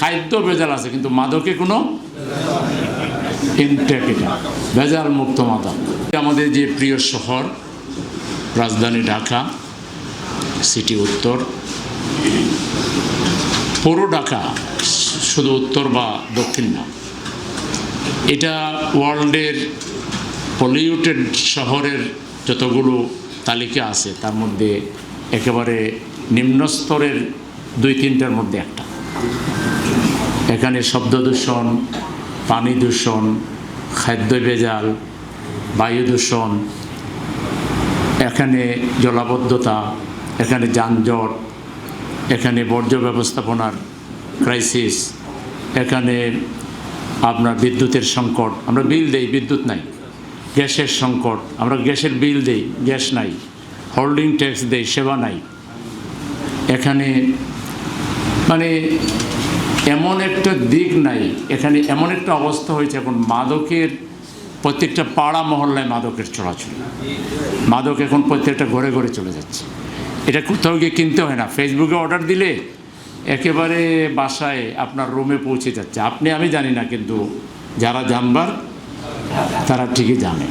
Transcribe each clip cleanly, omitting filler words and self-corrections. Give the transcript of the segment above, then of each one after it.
খাদ্য ভেজাল আছে কিন্তু মাদকে কোনো ইনটেক, এটা ভেজাল মুক্ত মাদক। আমাদের যে প্রিয় শহর রাজধানী ঢাকা সিটি উত্তর, পুরো ঢাকা, শুধু উত্তর বা দক্ষিণ না, এটা ওয়ার্ল্ডের পলিউটেড শহরের যতগুলো তালিকা আছে তার মধ্যে একেবারে নিম্নস্তরের 2-3টার মধ্যে একটা। এখানে শব্দ দূষণ, পানি দূষণ, খাদ্য ভেজাল, বায়ু দূষণ, এখানে জলাবদ্ধতা, এখানে যানজট, এখানে বর্জ্য ব্যবস্থাপনার ক্রাইসিস, এখানে আপনার বিদ্যুতের সংকট, আমরা বিল দেই বিদ্যুৎ নাই, গ্যাসের সংকট, আমরা গ্যাসের বিল দেই গ্যাস নাই, হোল্ডিং ট্যাক্স দেই সেবা নাই। এখানে মানে এমন একটা দিক নাই, এখানে এমন একটা অবস্থা হয়েছে এখন মাদকের প্রত্যেকটা পাড়া মহল্লায় মাদকের চলাচল, মাদক এখন প্রত্যেকটা ঘরে ঘরে চলে যাচ্ছে। এটা কোথাও গিয়ে কিনতে হয় না, ফেসবুকে অর্ডার দিলে একেবারে বাসায় আপনার রুমে পৌঁছে যাচ্ছে। আপনি আমি জানি না, কিন্তু যারা জানবার তারা ঠিকই জানে।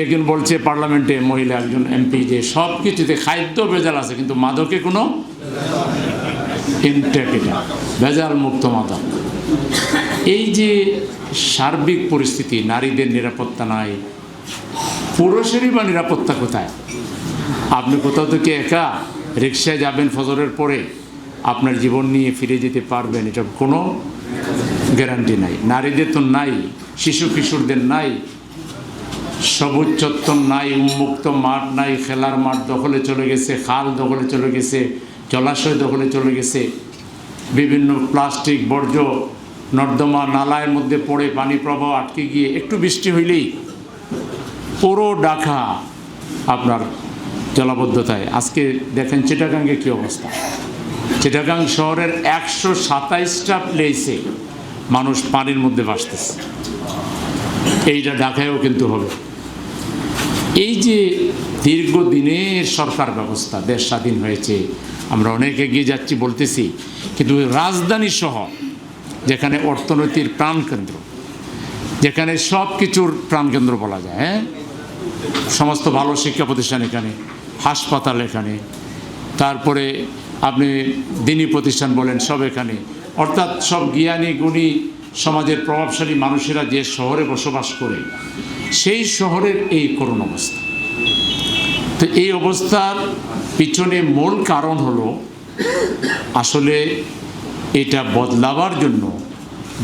একজন বলছে পার্লামেন্টে মহিলা একজন এমপি যে সব কিছুতে খাদ্য ভেজাল আছে কিন্তু মাদকে কোনো ইনটেক, এটা ভেজাল মুক্ত মাদক। এই যে সার্বিক পরিস্থিতি, নারীদের নিরাপত্তা নাই, পুরুষেরই বা নিরাপত্তা কোথায়? আপনি কোথাও থেকে একা রিক্সায় যাবেন ফজরের পরে, আপনার জীবন নিয়ে ফিরে যেতে পারবেন এটা কোনো গ্যারান্টি নাই। নারীদের তো নাই, শিশু কিশোরদের নাই, সবুজ চত্বর নাই, উন্মুক্ত মাঠ নাই, খেলার মাঠ দখলে চলে গেছে, খাল দখলে চলে গেছে, জলাশয় দখলে চলে গেছে, বিভিন্ন প্লাস্টিক বর্জ্য নর্দমা নালার মধ্যে পড়ে পানি প্রবাহ আটকে গিয়ে একটু বৃষ্টি হইলেই পুরো ঢাকা আপনার জলাবদ্ধতায়। আজকে দেখেন চিটাগাঙ্গে কী অবস্থা, চিটাগাং শহরের 127টা প্লেসে মানুষ পানির মধ্যে ভাসতেছে। এইটা ঢাকায়ও কিন্তু হবে। এই যে দীর্ঘদিনের সরকার ব্যবস্থা, দেশ স্বাধীন হয়েছে, আমরা অনেক এগিয়ে যাচ্ছি বলতেছি, কিন্তু রাজধানী শহর যেখানে অর্থনীতির প্রাণকেন্দ্র, যেখানে সব কিছুর প্রাণকেন্দ্র বলা যায়, হ্যাঁ, সমস্ত ভালো শিক্ষা প্রতিষ্ঠান এখানে, হাসপাতাল এখানে, তারপরে আপনি দিনী প্রতিষ্ঠান বলেন সব এখানে, অর্থাৎ সব জ্ঞানী গুণী সমাজের প্রভাবশালী মানুষেরা যে শহরে বসবাস করে, সেই শহরের এই করুণ অবস্থা। তো এই অবস্থার পিছনে মূল কারণ হলো আসলে এটা বদলাবার জন্য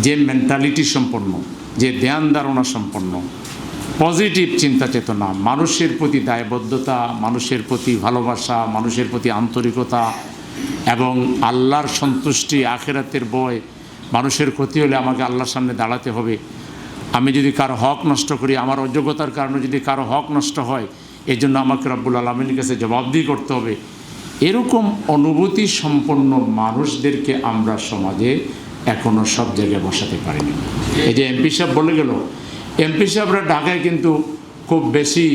যে মেন্টালিটি সম্পন্ন, যে ধ্যান ধারণা সম্পন্ন, পজিটিভ চিন্তা চেতনা, মানুষের প্রতি দায়বদ্ধতা, মানুষের প্রতি ভালোবাসা, মানুষের প্রতি আন্তরিকতা এবং আল্লাহর সন্তুষ্টি, আখিরাতের ভয়, মানুষের ক্ষতি হলে আমাকে আল্লাহর সামনে দাঁড়াতে হবে, আমি যদি কারো হক নষ্ট করি, আমার অযোগ্যতার কারণে যদি কারো হক নষ্ট হয়, এই জন্য আমাকে রব্বুল আলামিনের কাছে জবাবদিহি করতে হবে, এরকম অনুভূতি সম্পন্ন মানুষদেরকে আমরা সমাজে এখনও সব জায়গায় বসাতে পারিনি। এই যে এমপি সাহেব বলে গেল, এমপি সাহেবরা ঢাকায় কিন্তু খুব বেশি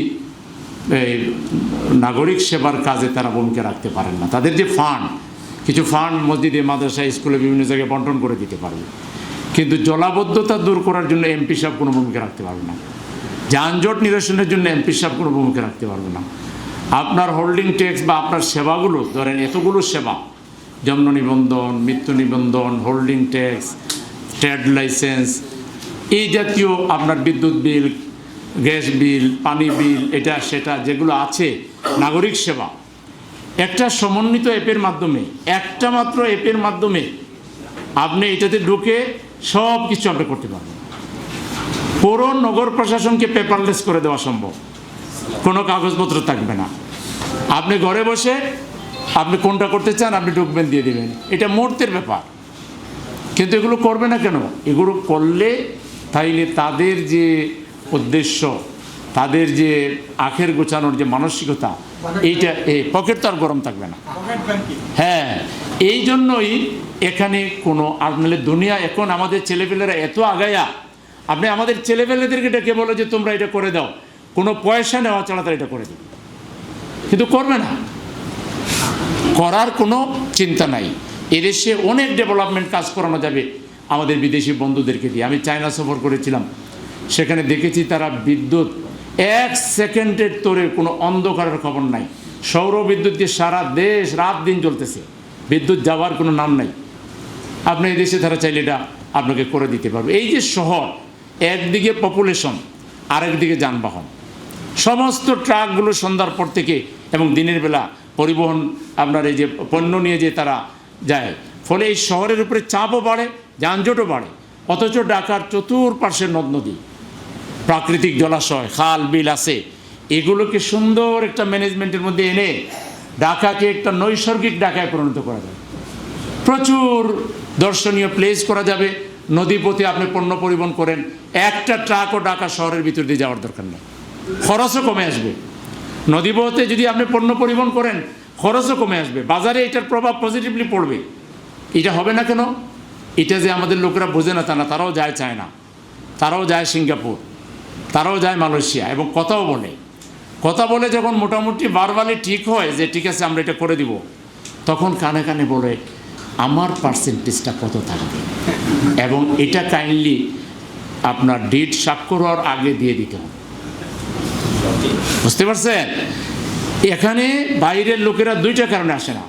নাগরিক সেবার কাজে তারা ভূমিকা রাখতে পারেন না। তাদের যে ফান্ড, কিছু ফান্ড মসজিদে, মাদ্রাসা, স্কুলে বিভিন্ন জায়গায় বন্টন করে দিতে পারবে, কিন্তু জলাবদ্ধতা দূর করার জন্য এমপি সাহেব কোনো ভূমিকা রাখতে পারবে না, যানজট নিরসনের জন্য এমপি সাহেব কোনো ভূমিকা রাখতে পারবে না। আপনার হোল্ডিং ট্যাক্স বা আপনার সেবাগুলো, ধরেন এতগুলো সেবা, জন্ম নিবন্ধন, মৃত্যু নিবন্ধন, হোল্ডিং ট্যাক্স, ট্রেড লাইসেন্স, এই জাতীয় আপনার বিদ্যুৎ বিল, গ্যাস বিল, পানি বিল, এটা সেটা যেগুলো আছে নাগরিক সেবা, একটা সমন্বিত অ্যাপের মাধ্যমে, একটা মাত্র অ্যাপের মাধ্যমে আপনি এটাতে ঢুকে সব কিছু আপনি করতে পারবেন। পুরো নগর প্রশাসনকে পেপারলেস করে দেওয়া সম্ভব, কোনো কাগজপত্র থাকবে না, আপনি ঘরে বসে আপনি কোনটা করতে চান আপনি ঢুকবেন, দিয়ে দেবেন, এটা মুহূর্তের ব্যাপার। কিন্তু এগুলো করবে না কেন? এগুলো করলে তাইলে তাদের যে উদ্দেশ্য, তাদের যে আখের গোছানোর যে মানসিকতা, এইটা পকেট তো আর গরম থাকবে না। হ্যাঁ, এই জন্যই এখানে কোনো আপনাদের দুনিয়া, এখন আমাদের ছেলেপেলেরা এত আগায়া, আপনি আমাদের ছেলেপেলেদেরকে ডেকে বলো যে তোমরা এটা করে দাও, কোনো পয়সা নেওয়া ছাড়া তারা এটা করে দেবে, কিন্তু করবে না, করার কোনো চিন্তা নাই। এদেশে অনেক ডেভেলপমেন্ট কাজ করানো যাবে আমাদের বিদেশি বন্ধুদেরকে দিয়ে। আমি চায়না সফর করেছিলাম, সেখানে দেখেছি তারা বিদ্যুৎ 1 সেকেন্ডের তোরে কোনো অন্ধকারের খবর নাই, সৌর বিদ্যুৎ দিয়ে সারা দেশ রাত দিন চলতেছে, বিদ্যুৎ যাওয়ার কোনো নাম নাই। আপনি এই দেশে তারা চাইলে এটা আপনাকে করে দিতে পারবে। এই যে শহর, একদিকে পপুলেশন, আরেকদিকে যানবাহন, সমস্ত ট্রাকগুলো সন্ধ্যার পর থেকে এবং দিনের বেলা পরিবহন আপনার এই যে পণ্য নিয়ে যে তারা যায়, ফলে এই শহরের উপরে চাপও বাড়ে, যানজটও বাড়ে। অথচ ঢাকার চতুর্পার্শ্বে নদ নদী, প্রাকৃতিক জলাশয়, খাল বিল আছে, এগুলোকে সুন্দর একটা ম্যানেজমেন্টের মধ্যে এনে ঢাকাকে একটা নৈসর্গিক ঢাকায় পরিণত করা যাবে। প্রচুর দর্শনীয় প্লেস করা যাবে। নদীপথে আপনি পণ্য পরিবহন করেন, একটা ট্রাকও ঢাকা শহরের ভিতর দিয়ে যাওয়ার দরকার নেই, খরচও কমে আসবে। নদীপথে যদি আপনি পণ্য পরিবহন করেন, খরচও কমে আসবে, বাজারে এটার প্রভাব পজিটিভলি পড়বে। এটা হবে না কেন? এটা যে আমাদের লোকেরা বোঝে না তা না, তারাও যায় চায়না, তারাও যায় সিঙ্গাপুর, তারাও যায় মালয়েশিয়া, এবং কথা বলে যখন মোটামুটি বারবারই ঠিক হয় যে ঠিক আছে আমরা এটা করে দিব, তখন কানে কানে বলে আমার পার্সেন্টেজটা কত থাকবে, এবং এটা কাইন্ডলি আপনার ডিড স্বাক্ষর হওয়ার আগে দিয়ে দিতে হবে। বুঝতে পারছেন? এখানে বাইরের লোকেরা দুইটা কারণে আসে না,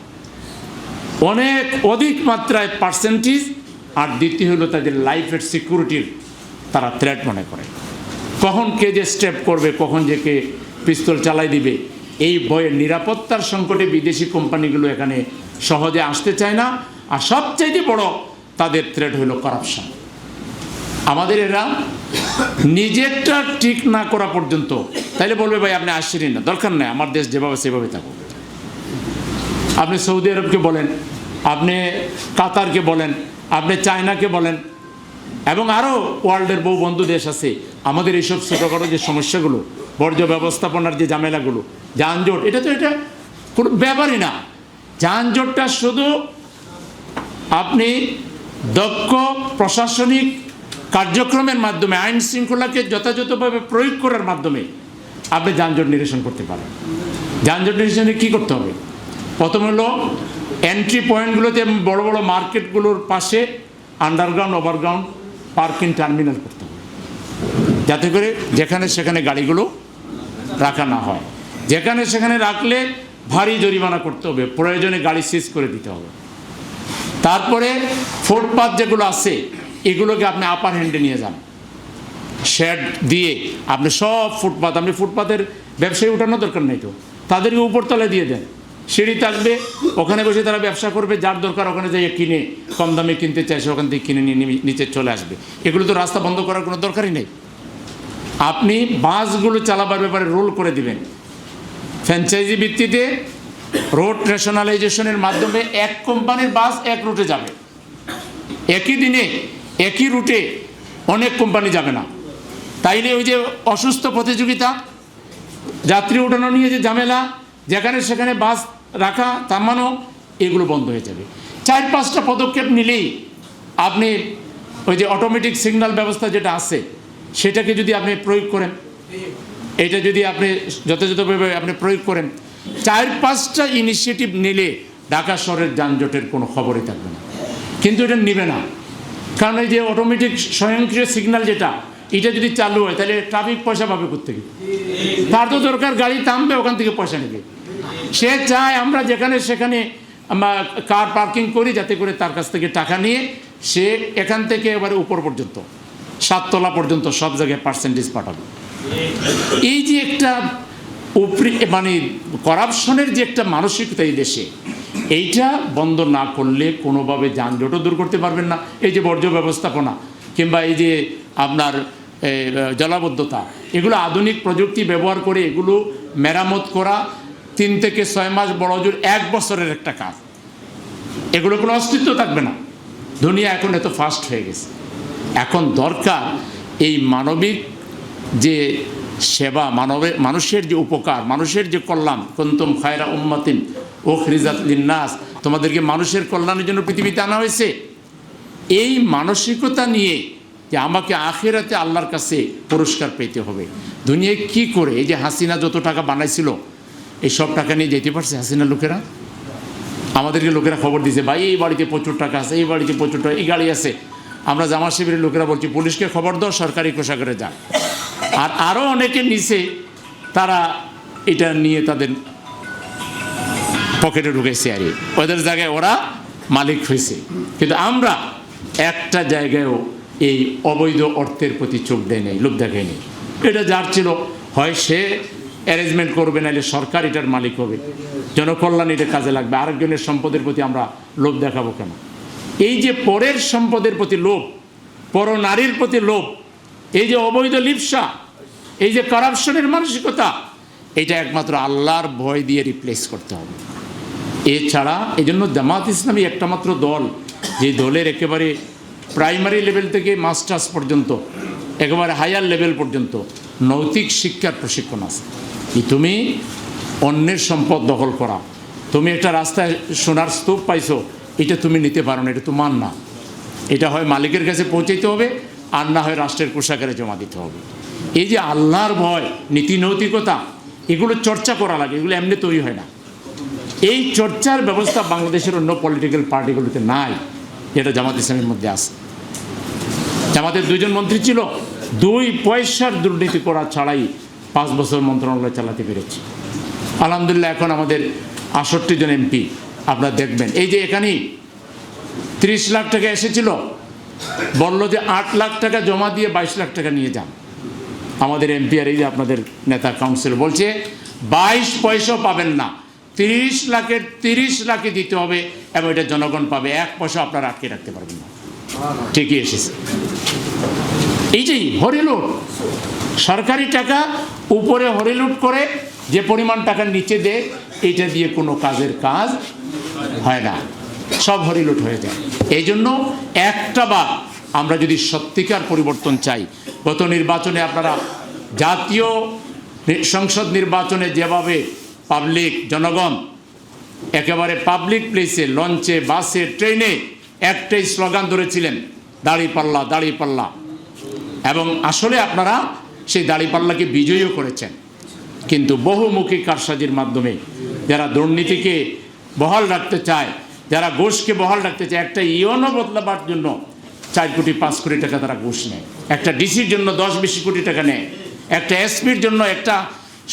অনেক অধিক মাত্রায় পার্সেন্টেজ, আর দ্বিতীয় হলো তাদের লাইফের সিকিউরিটির তারা থ্রেট মনে করে। কখন কে যে স্টেপ করবে, কখন যে কে পিস্তল চালাই দিবে, এই ভয়ের নিরাপত্তার সংকটে বিদেশি কোম্পানিগুলো এখানে সহজে আসতে চায় না। আর সবচাইতে বড় তাদের থ্রেট হলো কারাপশন। আমাদের এরা নিজেরটা ঠিক না করা পর্যন্ত, তাইলে বলবে ভাই আপনি আসছেনই না, দরকার নেই, আমার দেশ যেভাবে সেভাবে থাকুক। আপনি সৌদি আরবকে বলেন, আপনি কাতারকে বলেন, আপনি চায়নাকে বলেন, এবং আরও ওয়ার্ল্ডের বহু বন্ধু দেশ আছে, আমাদের এইসব ছোটোখাটো যে সমস্যাগুলো, বর্জ্য ব্যবস্থাপনার যে ঝামেলাগুলো, যানজট, এটা কোনো ব্যাপারই না। যানজটটা শুধু আপনি দক্ষ প্রশাসনিক কার্যক্রমের মাধ্যমে, আইন শৃঙ্খলাকে যথাযথভাবে প্রয়োগ করার মাধ্যমে আপনি যানজট নিরসন করতে পারেন। যানজট নিরসনে কী করতে হবে? প্রথম হলো এন্ট্রি পয়েন্টগুলোতে, বড় বড় মার্কেটগুলোর পাশে আন্ডারগ্রাউন্ড, ওভারগ্রাউন্ড পার্কিং টার্মিনাল করতে হবে, যাতে করে যেখানে সেখানে গাড়িগুলো রাখা না হয়। যেখানে সেখানে রাখলে ভারী জরিমানা করতে হবে, প্রয়োজনে গাড়ি সিজ করে দিতে হবে। তারপরে ফুটপাথ যেগুলো আছে এগুলোকে আপনি আপার হ্যান্ডে নিয়ে যান, শেড দিয়ে আপনি সব ফুটপাথ, আপনি ফুটপাথের ব্যবসায়ী উঠানোর দরকার নেই তো, তাদেরকে উপরতলায় দিয়ে দেন, সিঁড়ি থাকবে, ওখানে বসে তারা ব্যবসা করবে, যার দরকার ওখানে যাইয়ে কিনে, কম দামে কিনতে চাইছে ওখান থেকে কিনে নিয়ে নিচে চলে আসবে। এগুলো তো রাস্তা বন্ধ করার কোনো দরকারই নেই। আপনি বাসগুলো চালাবার ব্যাপারে রুল করে দিবেন, ফ্র্যাঞ্চাইজি ভিত্তিতে রোড ন্যাশনালাইজেশনের মাধ্যমে এক কোম্পানির বাস এক রুটে যাবে, একই দিনে একই রুটে অনেক কোম্পানি যাবে না। তাইলে ওই যে অসুস্থ প্রতিযোগিতা, যাত্রী উঠানো নিয়ে যে ঝামেলা, যেখানে সেখানে বাস রাখা থামানো, এগুলো বন্ধ হয়ে যাবে। 4-5টা পদক্ষেপ নিলেই আপনি ওই যে অটোমেটিক সিগন্যাল ব্যবস্থা যেটা আছে সেটাকে যদি আপনি প্রয়োগ করেন, এটা যদি আপনি যথাযথভাবে আপনি প্রয়োগ করেন, 4-5টা ইনিশিয়েটিভ নিলে ঢাকা শহরের যানজটের কোনো খবরই থাকবে না। কিন্তু এটা নেবে না, কারণ এই যে অটোমেটিক স্বয়ংক্রিয় সিগন্যাল যেটা, এটা যদি চালু হয় তাহলে ট্রাফিক পয়সা পাবে কোত্থেকে? তার তো দরকার গাড়ি থামবে, ওখান থেকে পয়সা নেবে। সে চায় আমরা যেখানে সেখানে আমরা কার পার্কিং করি, যাতে করে তার কাছ থেকে টাকা নিয়ে সে এখান থেকে এবারে উপর পর্যন্ত 7 তলা পর্যন্ত সব জায়গায় পার্সেন্টেজ পাঠাবে। এই যে একটা মানে করাপশনের যে একটা মানসিকতা এই দেশে, এইটা বন্ধ না করলে কোনোভাবে যানজটও দূর করতে পারবেন না। এই যে বর্জ্য ব্যবস্থাপনা কিংবা এই যে আপনার জলাবদ্ধতা, এগুলো আধুনিক প্রযুক্তি ব্যবহার করে এগুলো মেরামত করা 3 থেকে 6 মাস, বড় জোর 1 বছরের একটা কাজ। এগুলো কোনো অস্তিত্ব থাকবে না। দুনিয়া এখন এত ফাস্ট হয়ে গেছে। এখন দরকার এই মানবিক যে সেবা, মানুষের যে উপকার, মানুষের যে কল্যাণ, কুনতুম খায়রা উম্মাতিন উখরিজাত লিন্নাস, তোমাদেরকে মানুষের কল্যাণের জন্য পৃথিবীতে আনা হয়েছে। এই মানসিকতা নিয়ে যে আমাকে আখিরাতে আল্লাহর কাছে পুরস্কার পেতে হবে। দুনিয়ায় কি করে এই যে হাসিনা যত টাকা বানাইছিল, এই সব টাকা নিয়ে যেতে পারছে হাসিনা লোকেরা? আমাদেরকে লোকেরা খবর দিয়েছে, ভাই এই বাড়িতে প্রচুর টাকা আছে, এই বাড়িতে প্রচুর টাকা, এই গাড়ি আছে। আমরা জামাত শিবিরের লোকেরা বলছি, পুলিশকে খবর দাও, সরকারি কোষাগারে যান। আর আরও অনেকে নিচে তারা এটা নিয়ে তাদের পকেটে ঢুকেছে, আর ওদের জায়গায় ওরা মালিক হয়েছে। কিন্তু আমরা একটা জায়গায়ও এই অবৈধ অর্থের প্রতি চোখ দেয় নেই, লোভ দেখায় নেই। এটা যার ছিল, হয় সে অ্যারেঞ্জমেন্ট করবে, নাহলে সরকার এটার মালিক হবে, জনকল্যাণ এটা কাজে লাগবে। আরেকজনের সম্পদের প্রতি আমরা লোভ দেখাবো কেন? এই যে পরের সম্পদের প্রতি লোভ, পর নারীর প্রতি লোভ, এই যে অবৈধ লিপ্সা, এই যে কারাপশনের মানসিকতা, এটা একমাত্র আল্লাহর ভয় দিয়ে রিপ্লেস করতে হবে। এছাড়া এই জন্য জামাত ইসলামী একটা মাত্র দল, যে দলের একেবারে প্রাইমারি লেভেল থেকে মাস্টার্স পর্যন্ত, একেবারে হায়ার লেভেল পর্যন্ত নৈতিক শিক্ষার প্রশিক্ষণ আছে। কি তুমি অন্যের সম্পদ দখল করা, তুমি একটা রাস্তায় সোনার স্তূপ পাইছো, এটা তুমি নিতে পারো না, এটা তোমার না, এটা হয় মালিকের কাছে পৌঁছাইতে হবে, আর না হয় রাষ্ট্রের কোষাগারে জমা দিতে হবে। এই যে আল্লাহর ভয়, নীতি নৈতিকতা, এগুলো চর্চা করা লাগে, এগুলো এমনি তৈরি হয় না। এই চর্চার ব্যবস্থা বাংলাদেশের অন্য পলিটিক্যাল পার্টিগুলোতে নাই, যেটা জামাত ইসলামের মধ্যে আছে। জামাতের 2 জন মন্ত্রী ছিল, 2 পয়সার দুর্নীতি করা ছাড়াই 5 বছর মন্ত্রণালয় চালাতে পেরেছি। আলহামদুলিল্লাহ এখন আমাদের 68 জন এমপি। আপনারা দেখবেন এই যে এখানেই 30 লাখ টাকা এসেছিল, বলল যে 8 লাখ টাকা জমা দিয়ে 22 লাখ টাকা নিয়ে যান। আমাদের এমপি আর এই যে আপনাদের নেতা কাউন্সিল বলছে 22 পয়সাও পাবেন না, 30 লাখের 30 লাখই দিতে হবে, এবং এটা জনগণ পাবে, 1 পয়সা আপনারা আটকে রাখতে পারবেন না। ঠিকই এসেছে। এই যে হরিলুট, সরকারি টাকা উপরে হরিলুট করে যে পরিমাণ টাকা নিচে দেয়, এটা দিয়ে কোনো কাজের কাজ হয় না, সব হরিলুট হয়ে যায়। এই জন্য একটা বার আমরা যদি সত্যিকার পরিবর্তন চাই, গত নির্বাচনে আপনারা জাতীয় সংসদ নির্বাচনে যেভাবে পাবলিক জনগণ একেবারে পাবলিক প্লেসে, লঞ্চে, বাসে, ট্রেনে একটাই স্লোগান ধরেছিলেন, দাঁড়িপাল্লা দাঁড়িপাল্লা, এবং আসলে আপনারা সেই দাঁড়িপাল্লাকে বিজয়ীও করেছেন। কিন্তু বহুমুখী কারসাজির মাধ্যমে যারা দুর্নীতিকে বহাল রাখতে চায়, যারা ঘুষকে বহাল রাখতে চায়, একটা ইউনো বদলাবার জন্য 4 কোটি 5 কোটি টাকা তারা ঘুষ নেয়, একটা ডিসির জন্য 10-20 কোটি টাকা নেয়, একটা এসপির জন্য, একটা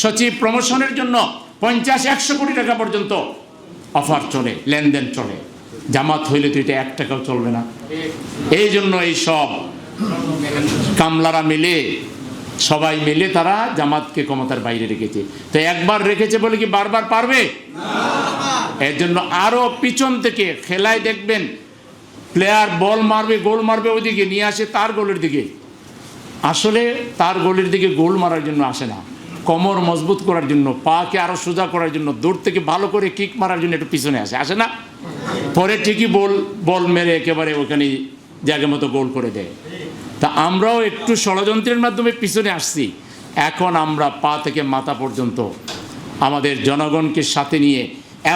সচিব প্রমোশনের জন্য 50-100 কোটি টাকা পর্যন্ত অফার চলে, লেনদেন চলে। জামাত হইলে তো এটা 1 টাকাও চলবে না। এই জন্য এই সব কামলারা মিলে, সবাই মিলে তারা জামাতকে ক্ষমতার বাইরে রেখেছে। তো একবার রেখেছে বলে কি বারবার পারবে? এর জন্য আরো পিছন থেকে খেলায় দেখবেন, প্লেয়ার বল মারবে, গোল মারবে, ওইদিকে নিয়ে আসে তার গোলের দিকে। আসলে তার গোলের দিকে গোল মারার জন্য আসে না, কোমর মজবুত করার জন্য, পাকে আরো সোজা করার জন্য, দূর থেকে ভালো করে কিক মারার জন্য একটু পিছনে আসে না? পরে ঠিকই বল মেরে একেবারে ওখানে জায়গা মতো গোল করে দেয়। তা আমরাও একটু ষড়যন্ত্রের মাধ্যমে পিছনে আসছি। এখন আমরা পা থেকে মাথা পর্যন্ত আমাদের জনগণকে সাথে নিয়ে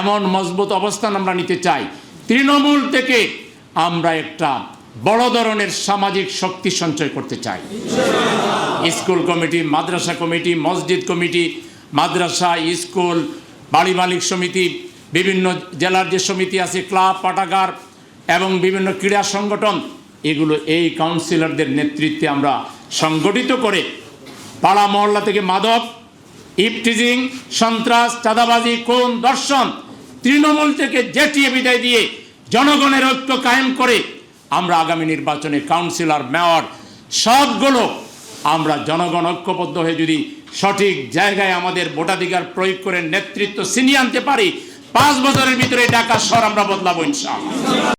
এমন মজবুত অবস্থান আমরা নিতে চাই, তৃণমূল থেকে আমরা একটা বড় ধরনের সামাজিক শক্তি সঞ্চয় করতে চাই। স্কুল কমিটি, মাদ্রাসা কমিটি, মসজিদ কমিটি, মাদ্রাসা, স্কুল, বাড়ি মালিক সমিতি, বিভিন্ন জেলার যে সমিতি আছে, ক্লাব, পাঠাগার এবং বিভিন্ন ক্রীড়া সংগঠন, এগুলো এই কাউন্সিলরদের নেতৃত্বে আমরা সংগঠিত করে পাড়া মহল্লা থেকে মাদক, ইফটিজিং, সন্ত্রাস, চাঁদাবাজি, খুন, ধর্ষণ, তৃণমূল থেকে জেটিয়ে বিদায় দিয়ে জনগণের ঐক্য কায়েম করে আমরা আগামী নির্বাচনে কাউন্সিলর, মেয়র সবগুলো আমরা জনগণ ঐক্যবদ্ধ হয়ে যদি সঠিক জায়গায় আমাদের ভোটাধিকার প্রয়োগ করে নেতৃত্ব ছিনিয়ে আনতে পারি, 5 বছরের ভিতরে ঢাকা শহর আমরা বদলাবো ইনশাআল্লাহ।